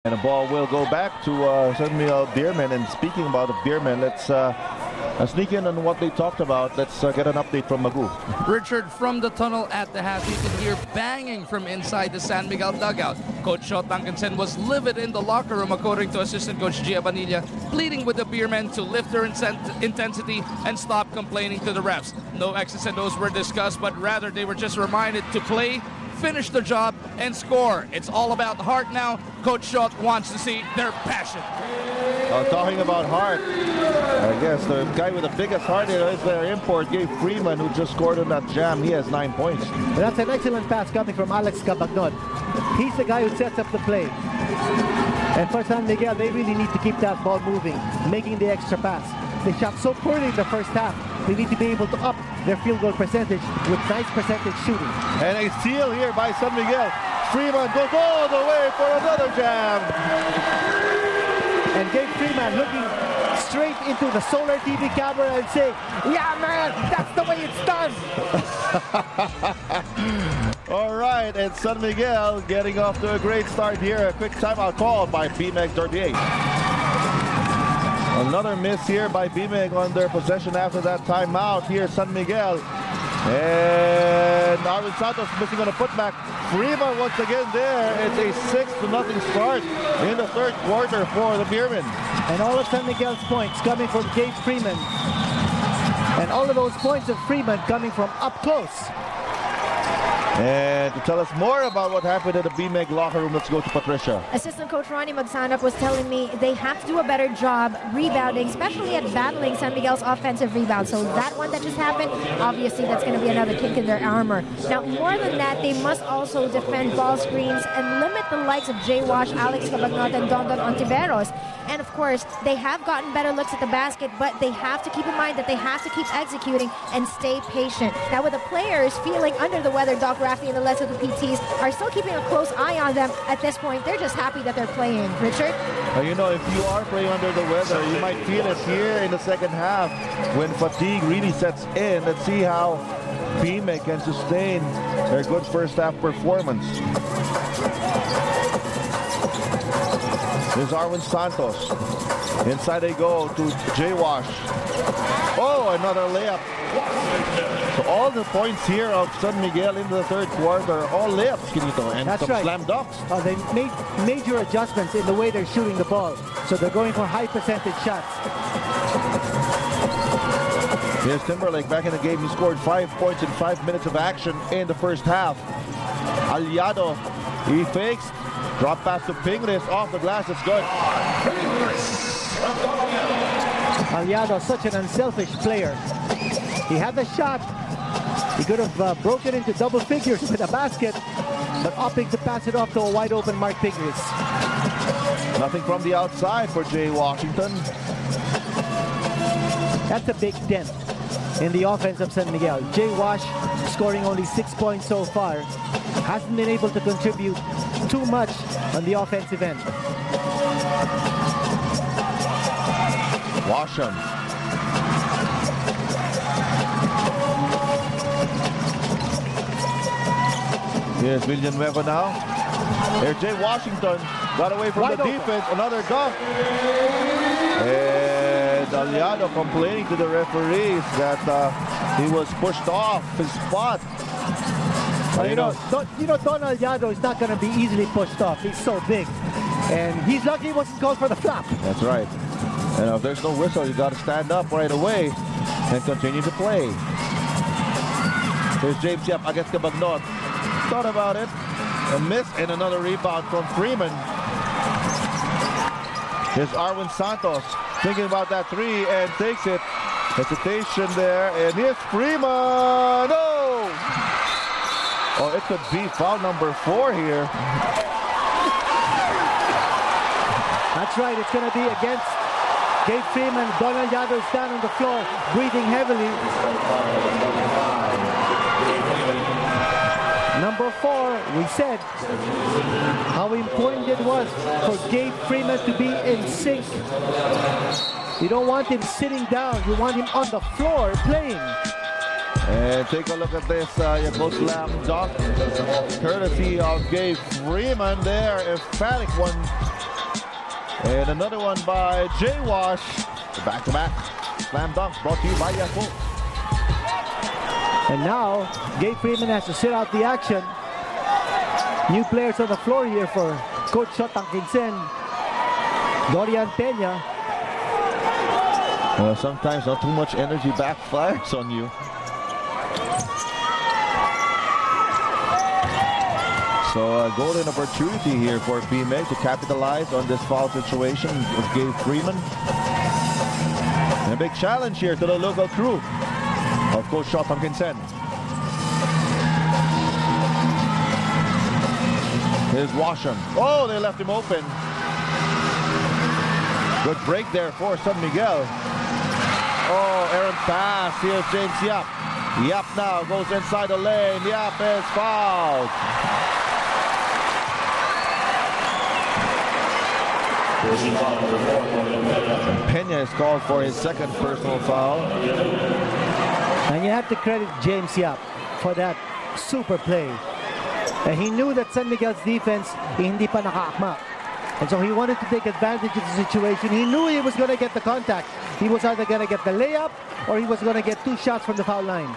And the ball will go back to San Miguel Beermen. And speaking about the Beermen, let's sneak in on what they talked about. Let's get an update from Magu. Richard, from the tunnel at the half, you can hear banging from inside the San Miguel dugout. Coach Siot Tanquingcen was livid in the locker room, according to assistant coach Gia Vanilla, pleading with the Beermen to lift their intensity and stop complaining to the refs. No X's and O's were discussed, but rather they were just reminded to play, finish the job, and score. It's all about heart now. Coach Siot wants to see their passion. Talking about heart, I guess the guy with the biggest heart is their import, Gabe Freeman, who just scored on that jam. He has 9 points. That's an excellent pass coming from Alex Cabagnod. He's the guy who sets up the play. And for San Miguel, they really need to keep that ball moving, making the extra pass. They shot so poorly in the first half. They need to be able to up their field goal percentage with nice percentage shooting. And a steal here by San Miguel. Freeman goes all the way for another jam. And Gabe Freeman looking straight into the solar TV camera and saying, "Yeah, man, that's the way it's done." All right, and San Miguel getting off to a great start here. A quick timeout call by BMEG 38. Another miss here by BMEG on their possession after that timeout. Here, San Miguel. And Arwind Santos missing on a putback. Freeman once again there. It's a 6-0 start in the third quarter for the Beermen. And all of San Miguel's points coming from Gabe Freeman. And all of those points of Freeman coming from up close. And to tell us more about what happened in the BMEG locker room, let's go to Patricia. Assistant Coach Ronnie Magsanap was telling me they have to do a better job rebounding, especially at battling San Miguel's offensive rebound. So that one that just happened, obviously that's going to be another kick in their armor. Now, more than that, they must also defend ball screens and limit the likes of Jay Wash, Alex Cabagnod, and Don Ontiveros. And of course, they have gotten better looks at the basket, but they have to keep in mind that they have to keep executing and stay patient. Now, with the players feeling under the weather, Doc Rafi and the rest of the PTs are still keeping a close eye on them at this point. They're just happy that they're playing. Richard? You know, if you are playing under the weather, you might feel it here in the second half when fatigue really sets in. Let's see how BMEG can sustain their good first half performance. There's Arwind Santos. Inside they go to Jay Wash. Oh, another layup. So all the points here of San Miguel into the third quarter, all layups, Kinito, and that's some right. slam dunks. They made major adjustments in the way they're shooting the ball. So they're going for high percentage shots. Here's Timberlake back in the game. He scored 5 points in 5 minutes of action in the first half. Aliado, he fakes. Drop pass to Pingris off the glass. It's good. Aliado, such an unselfish player. He had the shot. He could have broken into double figures with a basket, but opting to pass it off to a wide open Mark Pingris. Nothing from the outside for Jay Washington. That's a big dent in the offense of San Miguel. Jay Wash scoring only 6 points so far. Hasn't been able to contribute too much on the offensive end. Washam. Here's Villanueva now. Here's Jay Washington. Got away from the defense. Another dunk. And Aliado complaining to the referees that he was pushed off his spot. You know, Don Aliado is not going to be easily pushed off. He's so big. And he's lucky he wasn't called for the flop. That's right. And if there's no whistle, you got to stand up right away and continue to play. Here's James Yap against Cabagnod. Thought about it. A miss and another rebound from Freeman. Here's Arwind Santos thinking about that three and takes it. Hesitation there. And here's Freeman. No! Oh, it could be foul number 4 here. That's right. It's going to be against Gabe Freeman. Don Aliado is down on the floor, breathing heavily. Number 4, we said how important it was for Gabe Freeman to be in sync. You don't want him sitting down. You want him on the floor playing. And take a look at this Yakult slam dunk, courtesy of Gabe Freeman there. Emphatic one And another one by Jay Wash. Back-to-back slam dunk brought to you by Yakult. And now, Gabe Freeman has to sit out the action. New players on the floor here for Coach Siot Tanquingcen. Dorian Peña. Sometimes not too much energy backfires on you. So a golden opportunity here for Beermen to capitalize on this foul situation with Gabe Freeman. And a big challenge here to the local crew of Coach Siot Tanquingcen. Here's Washam. Oh, they left him open. Good break there for San Miguel. Oh, errant pass. Here's James Yap. Yap now goes inside the lane. Yap is fouled. Peña is called for his second personal foul. And you have to credit James Yap for that super play. And he knew that San Miguel's defense hindi pa nakaakma. And so he wanted to take advantage of the situation. He knew he was going to get the contact. He was either going to get the layup or he was going to get 2 shots from the foul line.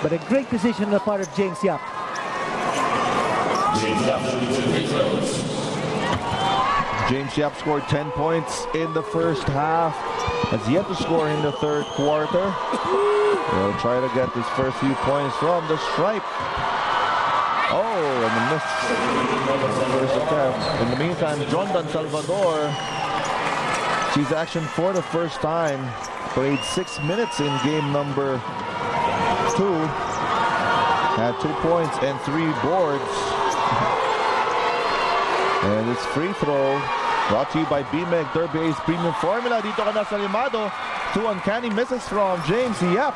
But a great decision on the part of James Yap. James Yap scored 10 points in the first half. Has yet to score in the third quarter. He'll try to get his first few points from the stripe. Oh, and the miss. First attempt. In the meantime, Jondan Salvador sees action for the first time. Played 6 minutes in game number 2. Had 2 points and 3 boards. And it's free throw brought to you by BMEG, Derby's premium formula. Dito ka na sa Llamados. 2 uncanny misses from James Yap.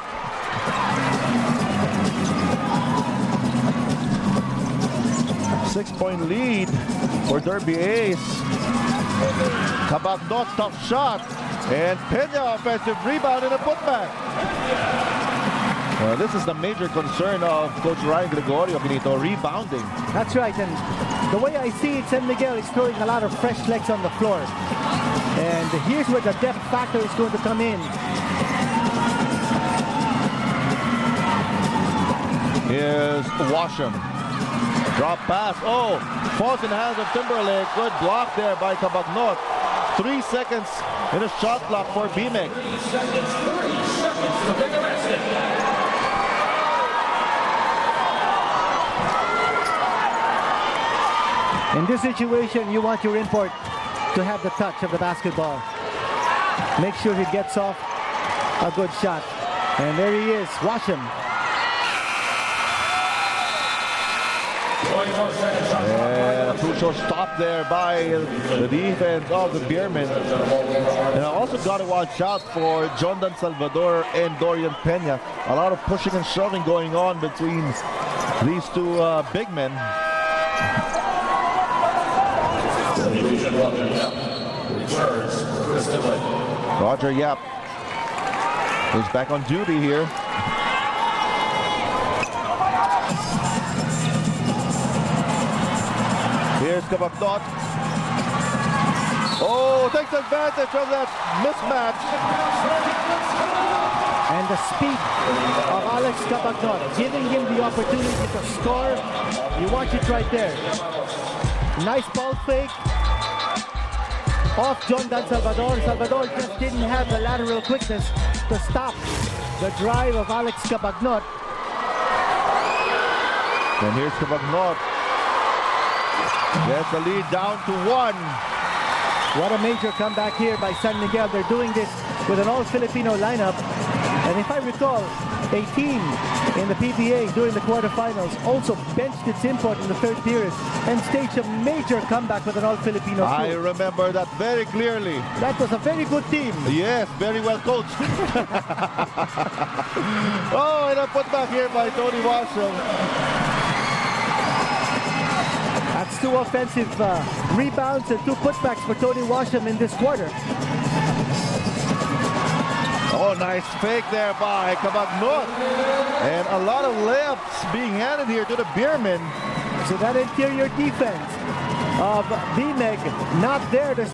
Six-point lead for Derby Ace. Cabagnot, tough shot. And Peña, offensive rebound and a putback. This is the major concern of Coach Ryan Gregorio, Benito, rebounding. That's right, and the way I see it, San Miguel is throwing a lot of fresh legs on the floor. And here's where the depth factor is going to come in. Here's Washam. Drop pass. Oh, falls in the hands of Timberlake. Good block there by Cabagnot. 3 seconds in a shot clock for BMEG. In this situation, you want your import to have the touch of the basketball. Make sure he gets off a good shot. And there he is, Washam. And a crucial stop there by the defense of the Beermen. And I also got to watch out for Jondan Salvador and Dorian Peña. A lot of pushing and shoving going on between these two big men. Roger Yap is back on duty here. Here's Cabagnot. Oh, takes advantage of that mismatch. And the speed of Alex Cabagnot, giving him the opportunity to score. You watch it right there. Nice ball fake off Jondan Salvador. Salvador just didn't have the lateral quickness to stop the drive of Alex Cabagnot. And here's Cabagnot. Gets the lead down to 1. What a major comeback here by San Miguel. They're doing this with an all-Filipino lineup. And if I recall, a team in the PBA during the quarterfinals also benched its import in the third period and staged a major comeback with an all-Filipino crew. I remember that very clearly. That was a very good team. Yes, very well coached. Oh, and a putback here by Tony Washam. That's 2 offensive rebounds and 2 putbacks for Tony Washam in this quarter. Oh, nice fake there by Cabagnot. And a lot of layups being handed here to the Beermen. So that interior defense of BMEG not there to